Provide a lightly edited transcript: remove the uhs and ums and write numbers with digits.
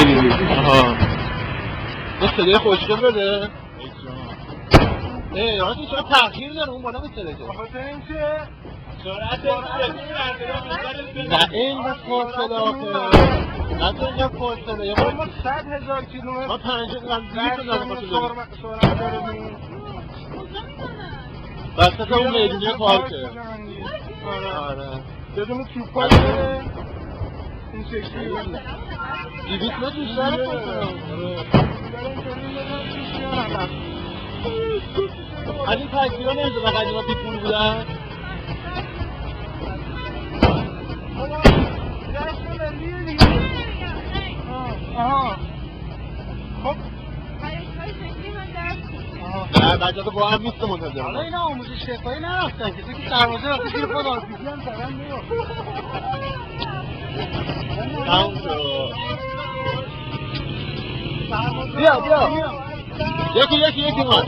می‌ریزی. آها. یه صدای خوشگل بده. آجی چرا تأخیر داره اون بالا می‌سره که؟ بخاطر اینکه سرعت نه اینقدر فاصله آخه. نه تو اینقدر فاصله. یه ما 100,000 کیلومتر ما 50 200 سرعت داریم. وسط اون میدونی پارکه. آره. بدون توپا داره. این شکلی 200 متر بیشتر از این تاکسی‌ها نمیده و قدیما بیپول بودن؟ آها خب نه بچه تو با هم نیست منتظر حالا اینا آموزش شفایی نرفتن که تو که دروازه رفتی زیر خود آرپیسی هم سرم میرو تموم شد بیا یکی اومد